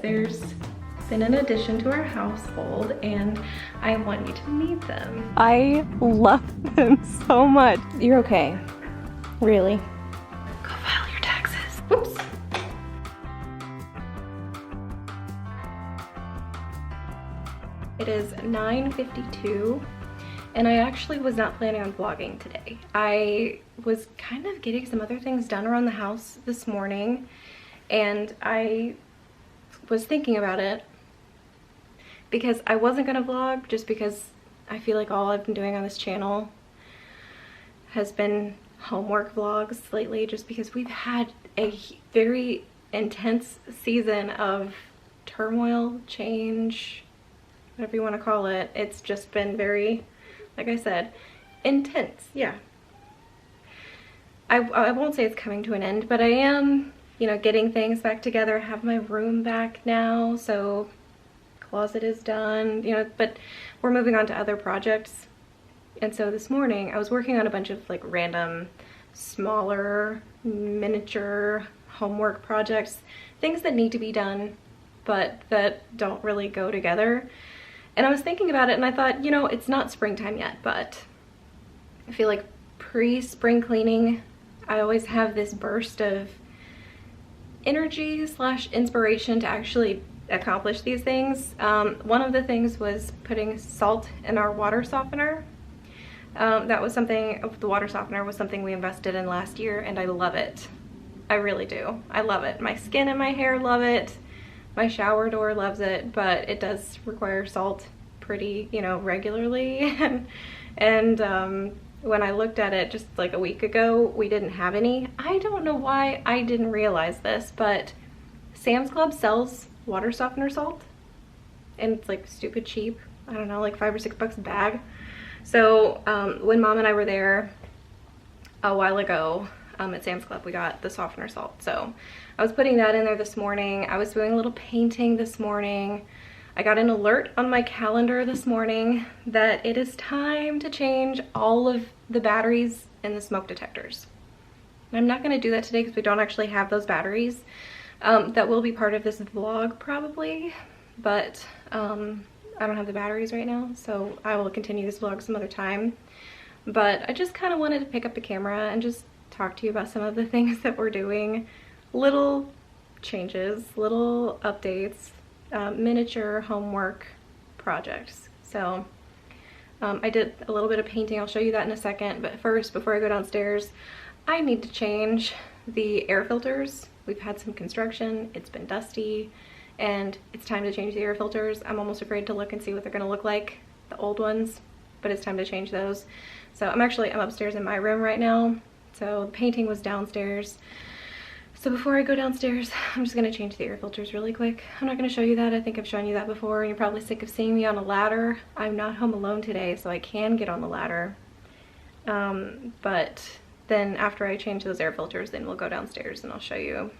There's been an addition to our household and I want you to meet them. I love them so much. You're okay. Really. Go file your taxes. Whoops. It is 9:52 and I actually was not planning on vlogging today. I was kind of getting some other things done around the house this morning and I was thinking about it because I wasn't gonna vlog just because I feel like all I've been doing on this channel has been homework vlogs lately, just because we've had a very intense season of turmoil, change, whatever you want to call it. It's just been very, like I said, intense. Yeah, I won't say it's coming to an end, but I am, you know, getting things back together. I have my room back now, so closet is done, you know, but we're moving on to other projects. And so this morning I was working on a bunch of like random smaller miniature homework projects, things that need to be done but that don't really go together. And I was thinking about it and I thought, you know, it's not springtime yet, but I feel like pre-spring cleaning I always have this burst of energy / inspiration to actually accomplish these things. One of the things was putting salt in our water softener. That was something, the water softener was something we invested in last year and I love it. I really do. I love it. My skin and my hair love it. My shower door loves it, but it does require salt pretty, you know, regularly. and when I looked at it just like a week ago, we didn't have any. I don't know why I didn't realize this, but Sam's Club sells water softener salt and it's like stupid cheap. I don't know, like $5 or $6 a bag. So when Mom and I were there a while ago at Sam's Club, we got the softener salt. So I was putting that in there this morning. I was doing a little painting this morning. I got an alert on my calendar this morning that it is time to change all of the batteries in the smoke detectors. And I'm not going to do that today because we don't actually have those batteries. That will be part of this vlog probably, but I don't have the batteries right now, so I will continue this vlog some other time. But I just kind of wanted to pick up the camera and just talk to you about some of the things that we're doing. Little changes, little updates, miniature homework projects. So I did a little bit of painting. I'll show you that in a second, but first, before I go downstairs, I need to change the air filters. We've had some construction, it's been dusty, and it's time to change the air filters. I'm almost afraid to look and see what they're gonna look like, the old ones, but it's time to change those. So I'm upstairs in my room right now. So the painting was downstairs. So before I go downstairs, I'm just gonna change the air filters really quick. I'm not gonna show you that. I think I've shown you that before, and you're probably sick of seeing me on a ladder. I'm not home alone today, so I can get on the ladder. But then after I change those air filters, then we'll go downstairs and I'll show you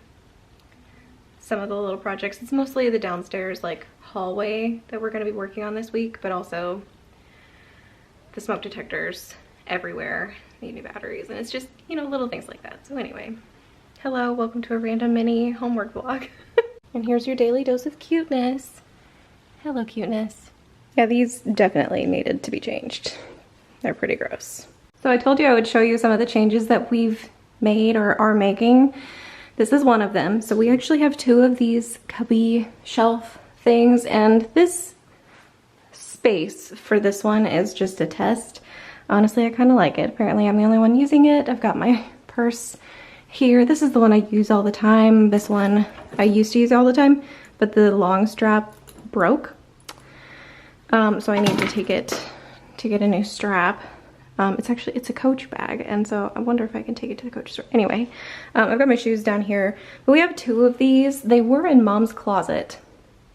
some of the little projects. It's mostly the downstairs like hallway that we're gonna be working on this week, but also the smoke detectors everywhere need new batteries, and it's just, you know, little things like that. So anyway, hello, welcome to a random mini homework vlog. And here's your daily dose of cuteness. Hello, cuteness. Yeah, these definitely needed to be changed. They're pretty gross. So I told you I would show you some of the changes that we've made or are making. This is one of them. So we actually have two of these cubby shelf things, and this space for this one is just a test. Honestly, I kind of like it. Apparently I'm the only one using it. I've got my purse here. This is the one I use all the time. This one I used to use all the time, but the long strap broke. So I need to take it to get a new strap. It's a Coach bag, and so I wonder if I can take it to the Coach store. Anyway, I've got my shoes down here, but we have two of these. They were in Mom's closet,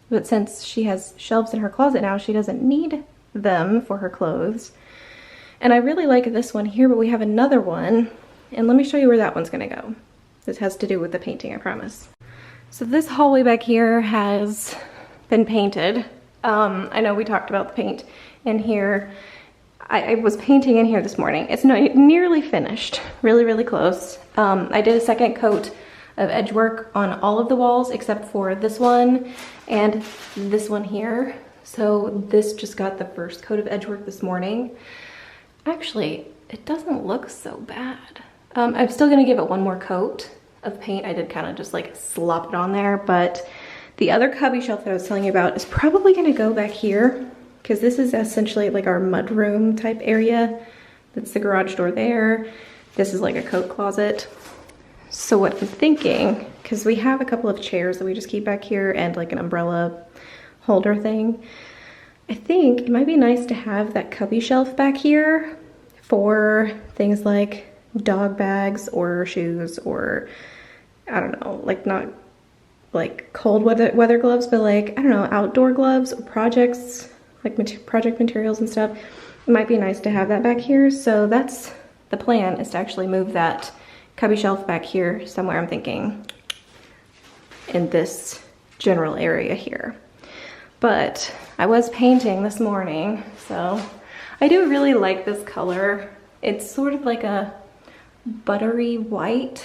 but since she has shelves in her closet now, she doesn't need them for her clothes. And I really like this one here, but we have another one, and let me show you where that one's gonna go. This has to do with the painting, I promise. So this hallway back here has been painted. I know we talked about the paint in here. I was painting in here this morning. It's nearly finished, really, really close. I did a second coat of edge work on all of the walls except for this one and this one here. So this just got the first coat of edge work this morning. Actually, it doesn't look so bad. I'm still gonna give it one more coat of paint. I did kind of just like slop it on there, but the other cubby shelf that I was telling you about is probably gonna go back here because this is essentially like our mudroom type area. That's the garage door there. This is like a coat closet. So what I'm thinking, because we have a couple of chairs that we just keep back here and like an umbrella holder thing, I think it might be nice to have that cubby shelf back here for things like dog bags or shoes or I don't know, like not like cold weather gloves, but like, I don't know, outdoor gloves or projects, like project materials and stuff. It might be nice to have that back here. So that's the plan, is to actually move that cubby shelf back here somewhere, I'm thinking, in this general area here. But I was painting this morning, so I do really like this color. It's sort of like a buttery white.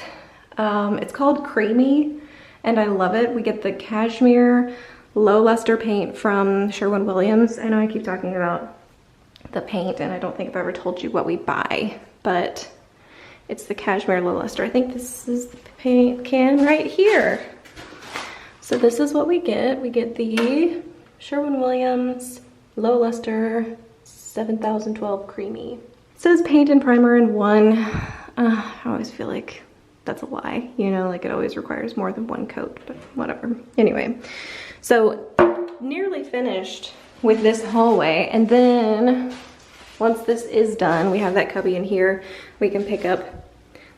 It's called Creamy, and I love it. We get the cashmere low luster paint from Sherwin-Williams. I know I keep talking about the paint, and I don't think I've ever told you what we buy, but it's the cashmere low luster. I think this is the paint can right here. So this is what we get. We get the Sherwin-Williams low luster 7012 Creamy. It says paint and primer in one. I always feel like that's a lie, you know, like it always requires more than one coat, but whatever. Anyway, so nearly finished with this hallway, and then once this is done, we have that cubby in here. We can pick up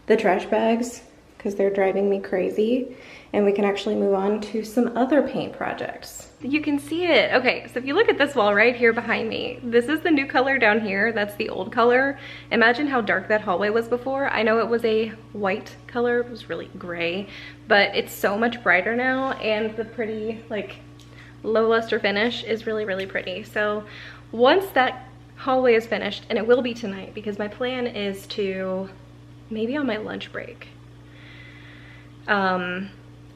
the trash bags because they're driving me crazy, and we can actually move on to some other paint projects. You can see it. Okay, so if you look at this wall right here behind me, this is the new color down here. That's the old color. Imagine how dark that hallway was before. I know it was a white color, it was really gray, but it's so much brighter now, and the pretty like low luster finish is really, really pretty. So once that hallway is finished, and it will be tonight because my plan is to, maybe on my lunch break,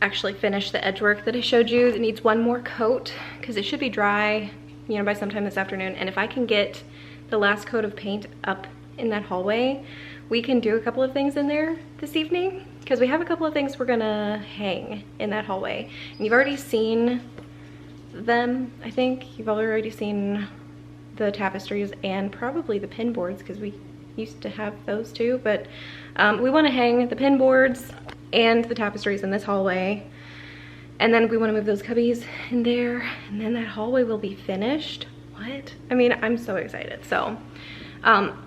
actually finish the edge work that I showed you. It needs one more coat because it should be dry, you know, by sometime this afternoon. And if I can get the last coat of paint up in that hallway, we can do a couple of things in there this evening because we have a couple of things we're gonna hang in that hallway. And you've already seen them, I think. You've already seen the tapestries and probably the pin boards because we used to have those too, but we want to hang the pin boards and the tapestries in this hallway, and then we want to move those cubbies in there, and then that hallway will be finished. What? I mean, I'm so excited. So I'm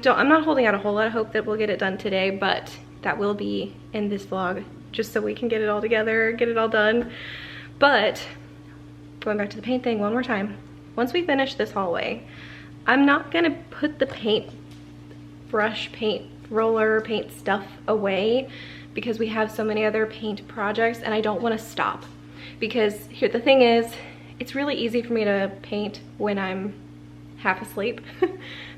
not holding out a whole lot of hope that we'll get it done today, but that will be in this vlog just so we can get it all together, get it all done. But going back to the paint thing one more time, once we finish this hallway, I'm not gonna put the paint brush, paint roller, paint stuff away because we have so many other paint projects, and I don't want to stop. Because here, the thing is, it's really easy for me to paint when I'm half asleep.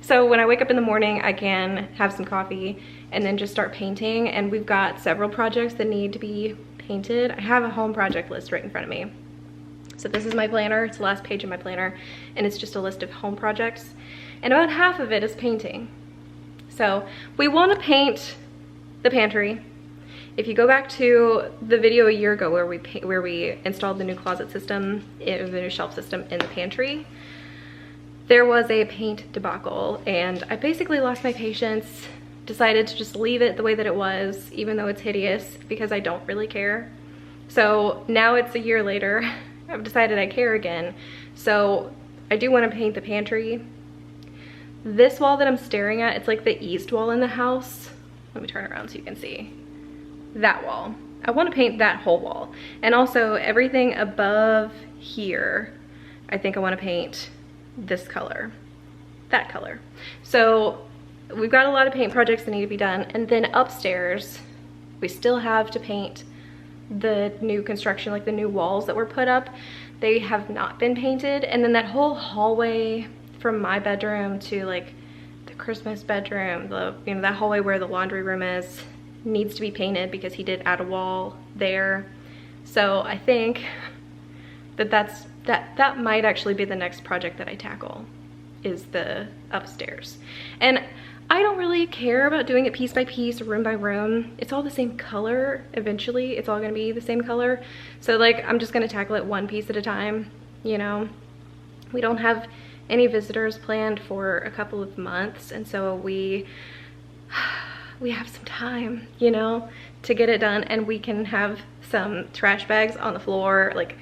So when I wake up in the morning, I can have some coffee and then just start painting, and we've got several projects that need to be painted. I have a home project list right in front of me. So this is my planner, it's the last page of my planner, and it's just a list of home projects, and about half of it is painting. So we want to paint the pantry. If you go back to the video a year ago where we installed the new closet system, the new shelf system in the pantry, there was a paint debacle, and I basically lost my patience, decided to just leave it the way that it was, even though it's hideous, because I don't really care. So now it's a year later, I've decided I care again. So I do want to paint the pantry. This wall that I'm staring at, it's like the east wall in the house. Let me turn around so you can see. That wall. I want to paint that whole wall. And also everything above here, I think I want to paint this color, that color. So we've got a lot of paint projects that need to be done. And then upstairs, we still have to paint the new construction, like the new walls that were put up. They have not been painted. And then that whole hallway from my bedroom to like the Christmas bedroom, the, you know, that hallway where the laundry room is, needs to be painted because he did add a wall there. So I think that that might actually be the next project that I tackle, is the upstairs. And I don't really care about doing it piece by piece, room by room. It's all the same color. Eventually, it's all gonna be the same color. So like, I'm just gonna tackle it one piece at a time, you know? We don't have any visitors planned for a couple of months, and so we have some time, you know, to get it done, and we can have some trash bags on the floor, like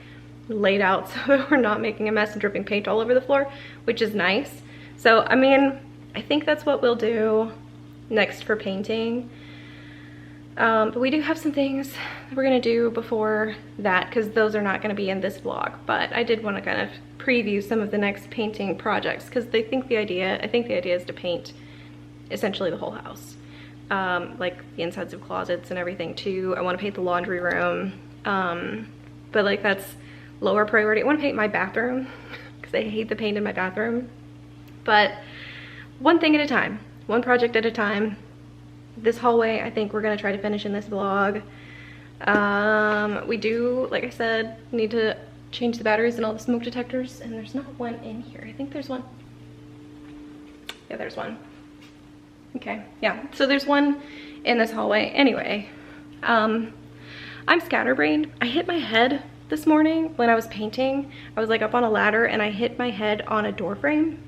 laid out so that we're not making a mess and dripping paint all over the floor, which is nice. So, I mean, I think that's what we'll do next for painting. But we do have some things that we're gonna do before that, because those are not gonna be in this vlog, but I did want to kind of preview some of the next painting projects, because I think the idea is to paint essentially the whole house. Like the insides of closets and everything too. I want to paint the laundry room, but like that's lower priority. I want to paint my bathroom because I hate the paint in my bathroom. But one thing at a time, one project at a time. This hallway, I think we're gonna try to finish in this vlog. We do, like I said, need to change the batteries and all the smoke detectors, and there's not one in here. I think there's one. Yeah, there's one. Okay, yeah, so there's one in this hallway. Anyway, I'm scatterbrained. I hit my head this morning when I was painting. I was like up on a ladder and I hit my head on a door frame.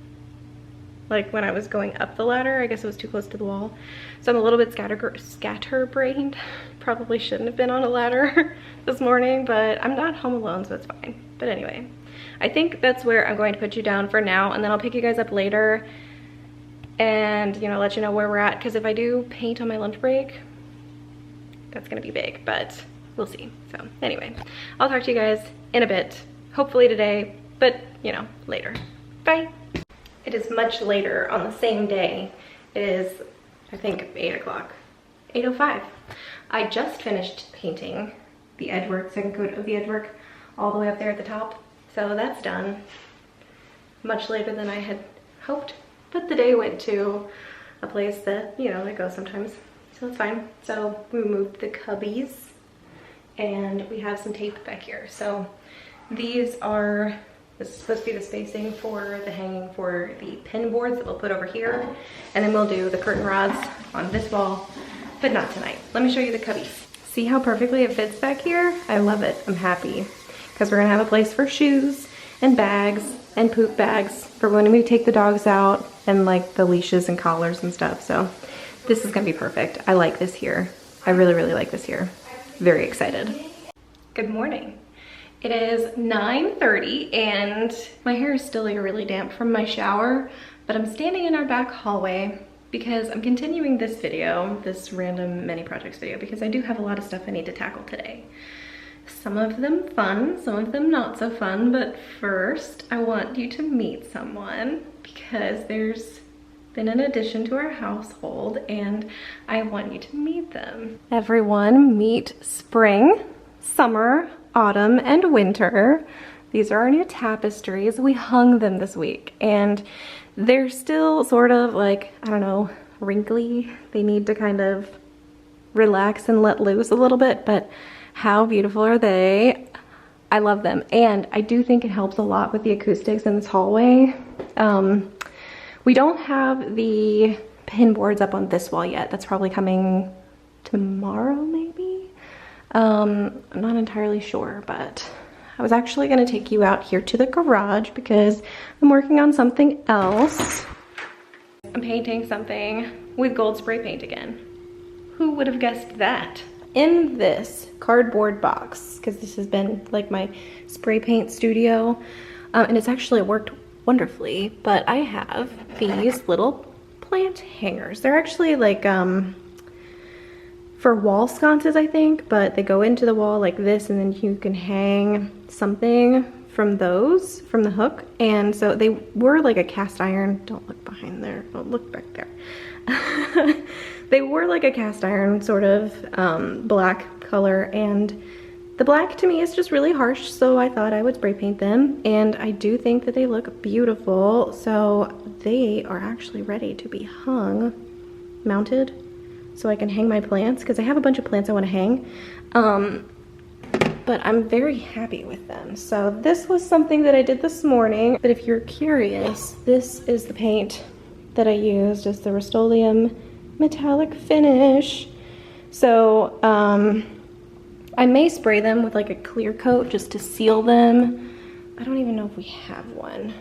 Like when I was going up the ladder, I guess it was too close to the wall. So I'm a little bit scatterbrained. Probably shouldn't have been on a ladder this morning, but I'm not home alone, so it's fine. But anyway, I think that's where I'm going to put you down for now, and then I'll pick you guys up later and, you know, let you know where we're at, because if I do paint on my lunch break, that's gonna be big, but we'll see. So anyway, I'll talk to you guys in a bit, hopefully today, but you know, later. Bye. It is much later on the same day. It is, I think, 8 o'clock, 8:05. I just finished painting the edgework, second coat of the edgework, all the way up there at the top. So that's done. Much later than I had hoped, but the day went to a place that, you know, it goes sometimes, so it's fine. So we moved the cubbies, and we have some tape back here. So these are, this is supposed to be the spacing for the hanging for the pin boards that we'll put over here, and then we'll do the curtain rods on this wall, but not tonight. Let me show you the cubbies. See how perfectly it fits back here? I love it. I'm happy, because we're gonna have a place for shoes and bags and poop bags for when we take the dogs out, and like the leashes and collars and stuff. So this is gonna be perfect. I like this here. I really, really like this here. Very excited. Good morning. It is 9:30 and my hair is still really damp from my shower, but I'm standing in our back hallway because I'm continuing this video, this random mini projects video, because I do have a lot of stuff I need to tackle today. Some of them fun, some of them not so fun, but first I want you to meet someone because there's been an addition to our household and I want you to meet them. Everyone meet spring, summer, autumn, and winter. These are our new tapestries. We hung them this week and they're still sort of like, I don't know, wrinkly. They need to kind of relax and let loose a little bit, but how beautiful are they? I love them. And I do think it helps a lot with the acoustics in this hallway. We don't have the pin boards up on this wall yet. That's probably coming tomorrow, maybe? I'm not entirely sure, but I was actually gonna take you out here to the garage because I'm working on something else. I'm painting something with gold spray paint again. Who would have guessed that? In this cardboard box, because this has been like my spray paint studio, and it's actually worked wonderfully, but I have these little plant hangers. They're actually like for wall sconces, I think, but they go into the wall like this, and then you can hang something from those, from the hook. And so they were like a cast iron, don't look behind there, don't look back there. They were like a cast iron sort of black color, and the black to me is just really harsh, so I thought I would spray paint them, and I do think that they look beautiful. So they are actually ready to be hung, mounted so I can hang my plants, because I have a bunch of plants I want to hang. But I'm very happy with them. So this was something that I did this morning. But if you're curious, this is the paint that I used. It's the Rust-Oleum metallic finish. So I may spray them with like a clear coat just to seal them. I don't even know if we have one.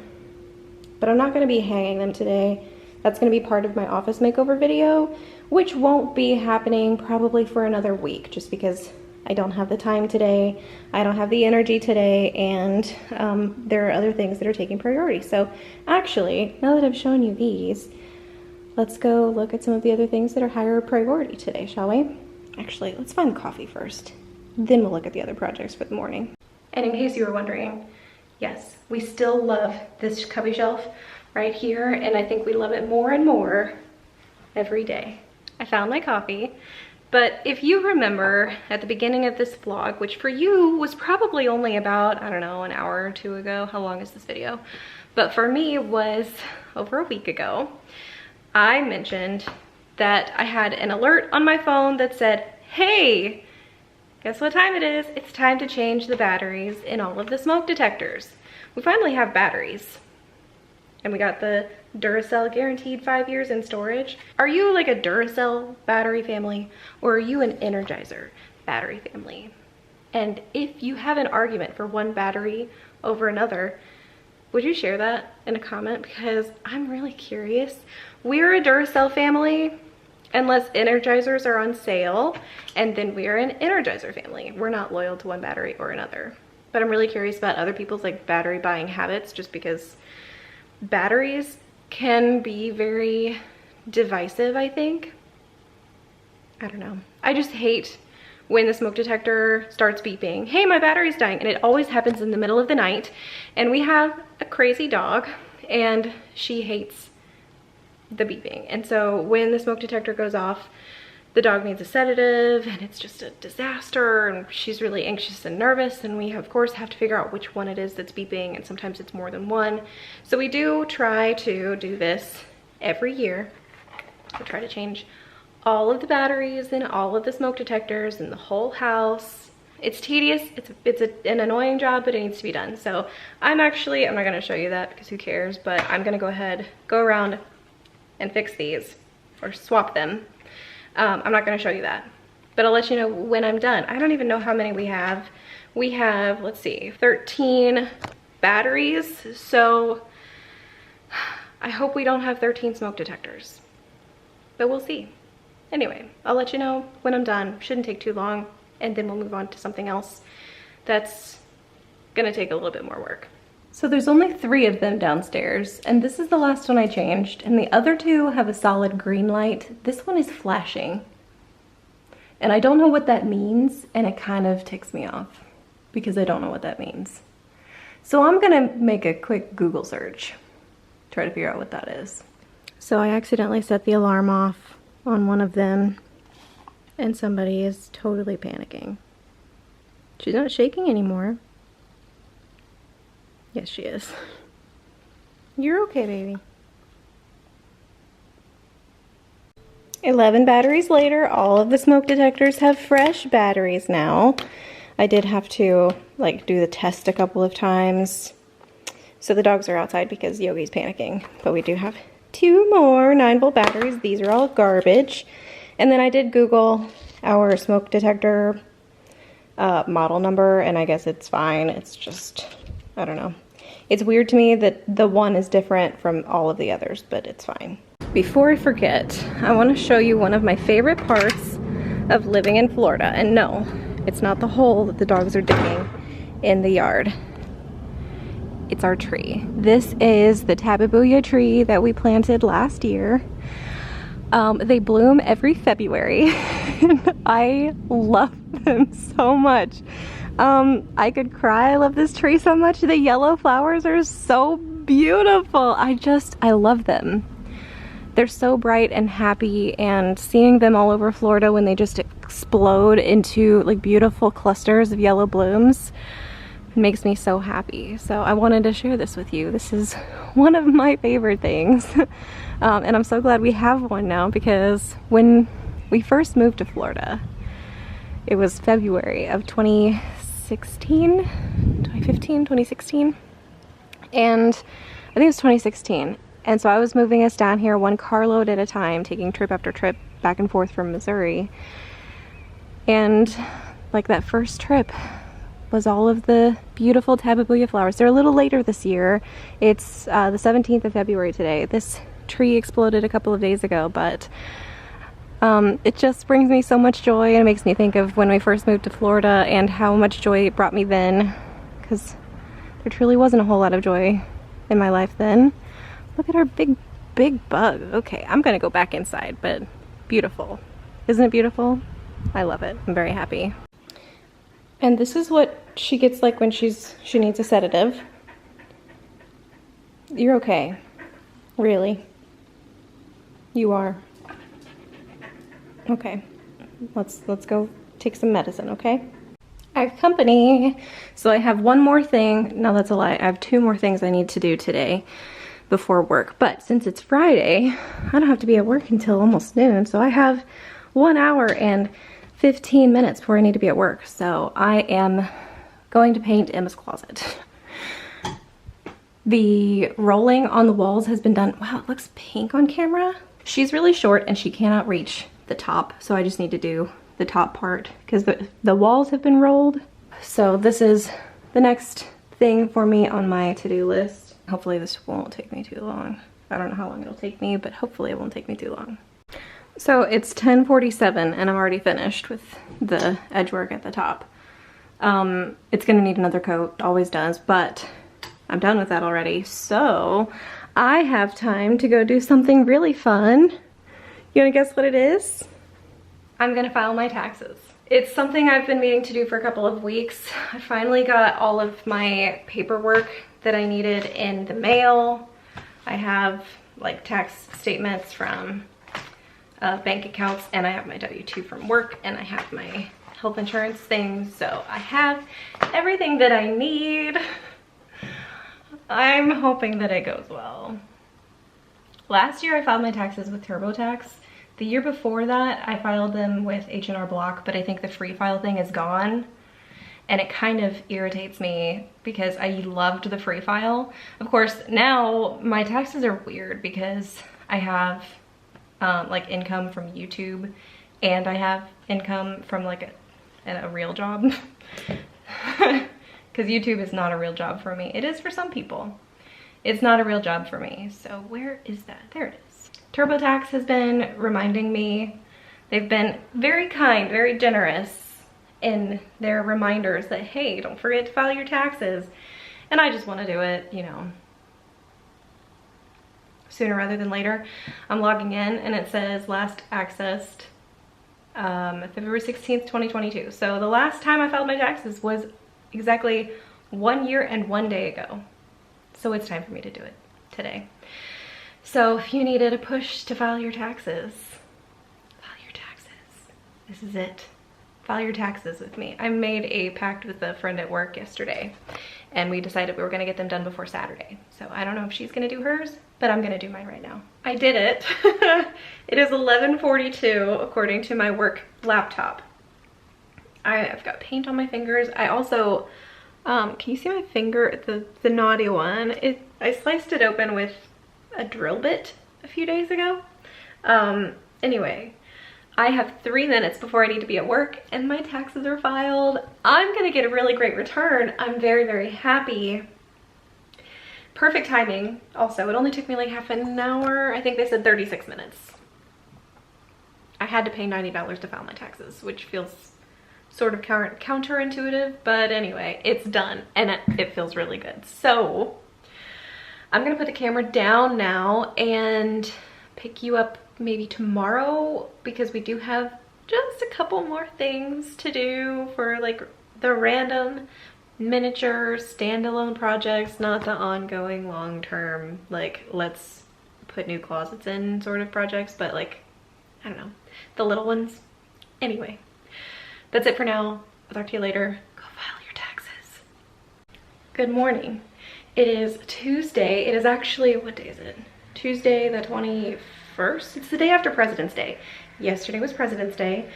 But I'm not gonna be hanging them today. That's gonna be part of my office makeover video, which won't be happening probably for another week, just because I don't have the time today, I don't have the energy today, and there are other things that are taking priority. So actually, now that I've shown you these, let's go look at some of the other things that are higher priority today, shall we? Actually, let's find the coffee first. Then we'll look at the other projects for the morning. And in case you were wondering, yes, we still love this cubby shelf right here, and I think we love it more and more every day. I found my coffee. But if you remember at the beginning of this vlog, which for you was probably only about, I don't know, an hour or two ago. How long is this video? But for me, it was over a week ago. I mentioned that I had an alert on my phone that said, hey, guess what time it is? It's time to change the batteries in all of the smoke detectors. We finally have batteries. And we got the Duracell guaranteed 5 years in storage. Are you like a Duracell battery family, or are you an Energizer battery family? And if you have an argument for one battery over another, would you share that in a comment? Because I'm really curious. We're a Duracell family unless Energizers are on sale, and then we're an Energizer family. We're not loyal to one battery or another. But I'm really curious about other people's like battery buying habits, just because batteries can be very divisive, I think. I don't know. I just hate when the smoke detector starts beeping. Hey, my battery's dying. And it always happens in the middle of the night. And we have a crazy dog, and she hates the beeping. And so when the smoke detector goes off, the dog needs a sedative, and it's just a disaster, and she's really anxious and nervous, and we of course have to figure out which one it is that's beeping, and sometimes it's more than one. So we do try to do this every year. We try to change all of the batteries in all of the smoke detectors in the whole house. It's tedious, it's an annoying job, but it needs to be done. So I'm not gonna show you that because who cares, but I'm gonna go around and fix these, or swap them. I'm not gonna show you that, but I'll let you know when I'm done. I don't even know how many we have. We have, let's see, 13 batteries. So I hope we don't have 13 smoke detectors, but we'll see. Anyway, I'll let you know when I'm done. Shouldn't take too long, and then we'll move on to something else that's gonna take a little bit more work. So there's only 3 of them downstairs, and this is the last one I changed, and the other 2 have a solid green light. This one is flashing, and I don't know what that means, and it kind of ticks me off because I don't know what that means. So I'm gonna make a quick Google search, try to figure out what that is. So I accidentally set the alarm off on one of them, and somebody is totally panicking. She's not shaking anymore. Yes, she is. You're okay, baby. 11 batteries later, all of the smoke detectors have fresh batteries now. I did have to like do the test a couple of times. So the dogs are outside because Yogi's panicking, but we do have 2 more 9-volt batteries. These are all garbage. And then I did Google our smoke detector model number, and I guess it's fine. It's just, I don't know. It's weird to me that the one is different from all of the others, but it's fine. Before I forget, I want to show you one of my favorite parts of living in Florida. And no, it's not the hole that the dogs are digging in the yard. It's our tree. This is the tabebuya tree that we planted last year. They bloom every February, and I love them so much. I could cry. I love this tree so much. The yellow flowers are so beautiful. I love them. They're so bright and happy, and seeing them all over Florida when they just explode into like beautiful clusters of yellow blooms makes me so happy. So I wanted to share this with you. This is one of my favorite things. And I'm so glad we have one now, because when we first moved to Florida, it was February of 2016, 2015, 2016. And I think it was 2016. And so I was moving us down here one carload at a time, taking trip after trip back and forth from Missouri. And like that first trip was all of the beautiful tabebuia flowers. They're a little later this year. It's the 17th of February today. This tree exploded a couple of days ago, but it just brings me so much joy, and it makes me think of when we first moved to Florida and how much joy it brought me then, because there truly wasn't a whole lot of joy in my life then. Look at our big bug. Okay, I'm gonna go back inside, but beautiful. Isn't it beautiful? I love it. I'm very happy. And this is what she gets like when she needs a sedative. You're okay. Really. You are. Okay. Let's go take some medicine, okay? I have company, so I have one more thing. No, that's a lie. I have two more things I need to do today before work. But since it's Friday, I don't have to be at work until almost noon, so I have 1 hour and 15 minutes before I need to be at work. So I am going to paint Emma's closet. The rolling on the walls has been done. Wow, it looks pink on camera. She's really short and she cannot reach the top, so I just need to do the top part because the walls have been rolled. So this is the next thing for me on my to-do list. Hopefully this won't take me too long. I don't know how long it'll take me, but hopefully it won't take me too long. So it's 10:47 and I'm already finished with the edge work at the top. It's gonna need another coat, always does, but I'm done with that already. So I have time to go do something really fun. You wanna guess what it is? I'm gonna file my taxes. It's something I've been meaning to do for a couple of weeks. I finally got all of my paperwork that I needed in the mail. I have like tax statements from bank accounts, and I have my W-2 from work, and I have my health insurance things. So I have everything that I need. I'm hoping that it goes well. Last year I filed my taxes with TurboTax. The year before that, I filed them with H&R Block, but I think the free file thing is gone. And it kind of irritates me because I loved the free file. Of course, now my taxes are weird because I have like income from YouTube and I have income from like a real job. Because YouTube is not a real job for me. It is for some people. It's not a real job for me. So where is that? There it is. TurboTax has been reminding me. They've been very kind, very generous in their reminders that, hey, don't forget to file your taxes. And I just want to do it, you know, sooner rather than later. I'm logging in and it says last accessed February 16th, 2022. So the last time I filed my taxes was exactly 1 year and 1 day ago. So it's time for me to do it today. So if you needed a push to file your taxes, this is it. File your taxes with me. I made a pact with a friend at work yesterday and we decided we were gonna get them done before Saturday. So I don't know if she's gonna do hers, but I'm gonna do mine right now. I did it. It is 11:42 according to my work laptop. I've got paint on my fingers. I also, can you see my finger, the naughty one? I sliced it open with a drill bit a few days ago. Anyway, I have 3 minutes before I need to be at work and my taxes are filed. I'm gonna get a really great return. I'm very, very happy. Perfect timing. Also, it only took me like half an hour. I think they said 36 minutes. I had to pay $90 to file my taxes, which feels sort of counterintuitive, but anyway, it's done and it feels really good. So I'm gonna put the camera down now and pick you up maybe tomorrow because we do have just a couple more things to do for like the random miniature standalone projects, not the ongoing long-term like let's put new closets in sort of projects, but like I don't know, the little ones. Anyway, that's it for now. I'll talk to you later. Go file your taxes. Good morning. It is Tuesday. It is actually, what day is it? Tuesday the 21st. It's the day after President's Day. Yesterday was President's Day,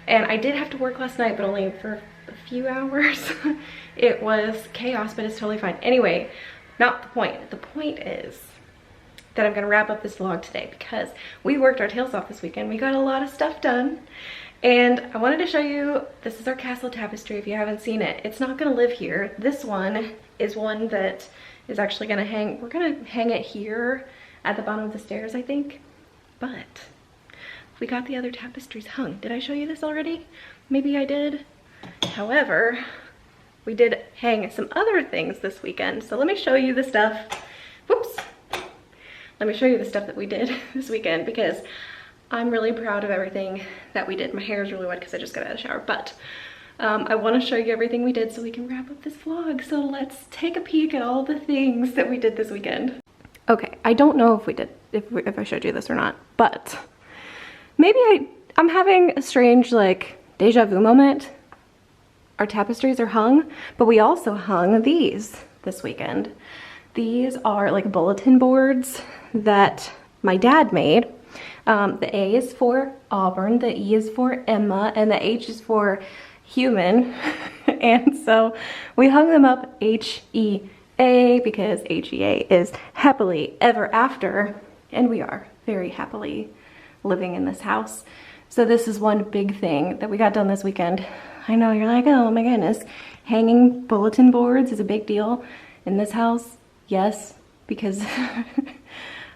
and I did have to work last night, but only for a few hours. It was chaos, but it's totally fine. Anyway, not the point. The point is that I'm gonna wrap up this vlog today because we worked our tails off this weekend. We got a lot of stuff done, and I wanted to show you, this is our castle tapestry if you haven't seen it. It's not gonna live here. This one is one that is actually gonna hang, we're gonna hang it here at the bottom of the stairs, I think, but we got the other tapestries hung. Did I show you this already? Maybe I did. However, we did hang some other things this weekend. So let me show you the stuff. Whoops. Let me show you the stuff that we did this weekend because I'm really proud of everything that we did. My hair is really wet because I just got out of the shower, but I want to show you everything we did so we can wrap up this vlog. So let's take a peek at all the things that we did this weekend. Okay, I don't know if we did, if I showed you this or not, but maybe I'm having a strange like deja vu moment. Our tapestries are hung, but we also hung these this weekend. These are like bulletin boards that my dad made. The A is for Auburn, the E is for Emma, and the H is for human. And so we hung them up H-E-A because H-E-A is happily ever after, and we are very happily living in this house. So this is one big thing that we got done this weekend. I know you're like, oh my goodness, hanging bulletin boards is a big deal in this house. Yes, because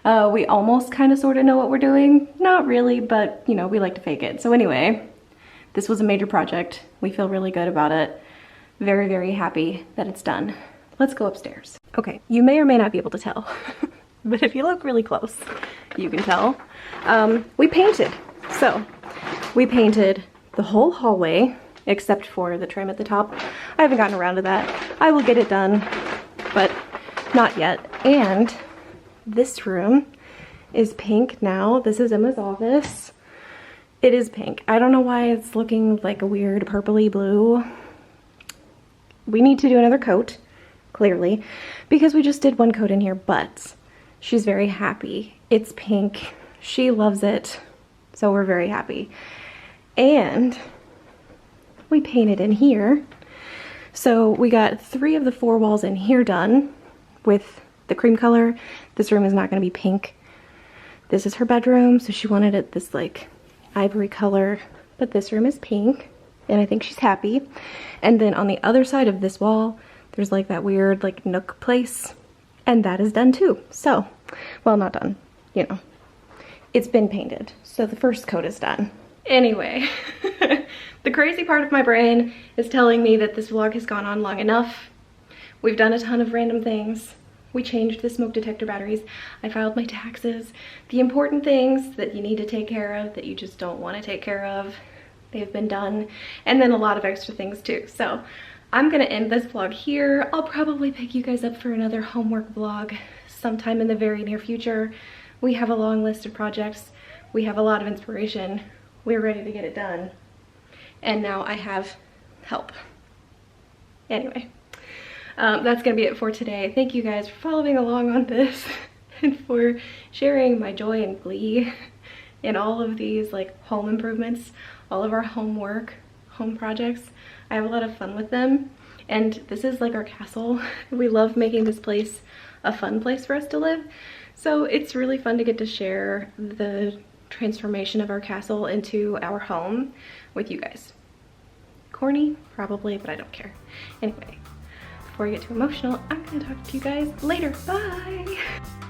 we almost kind of sort of know what we're doing. Not really, but you know, we like to fake it. So anyway, this was a major project. We feel really good about it. Very, very happy that it's done. Let's go upstairs. Okay, you may or may not be able to tell, but if you look really close, you can tell. We painted. So we painted the whole hallway except for the trim at the top. I haven't gotten around to that. I will get it done, but not yet. And this room is pink now. This is Emma's office. It is pink. I don't know why it's looking like a weird purpley blue. We need to do another coat, clearly, because we just did one coat in here, but she's very happy. It's pink. She loves it. So we're very happy. And we painted in here. So we got 3 of the 4 walls in here done with the cream color. This room is not going to be pink. This is her bedroom, so she wanted it this like ivory color, but this room is pink, and I think she's happy. And then on the other side of this wall, there's like that weird like nook place, and that is done too. So, well, not done, you know. It's been painted, so the first coat is done. Anyway, the crazy part of my brain is telling me that this vlog has gone on long enough. We've done a ton of random things. We changed the smoke detector batteries. I filed my taxes. The important things that you need to take care of that you just don't want to take care of, they've been done. And then a lot of extra things too. So I'm gonna end this vlog here. I'll probably pick you guys up for another homework vlog sometime in the very near future. We have a long list of projects. We have a lot of inspiration. We're ready to get it done. And now I have help. Anyway, that's gonna be it for today. Thank you guys for following along on this and for sharing my joy and glee in all of these like home improvements, all of our homework, home projects. I have a lot of fun with them, and this is like our castle. We love making this place a fun place for us to live. So it's really fun to get to share the transformation of our castle into our home with you guys. Corny, probably, but I don't care. Anyway, before I get too emotional, I'm gonna talk to you guys later. Bye!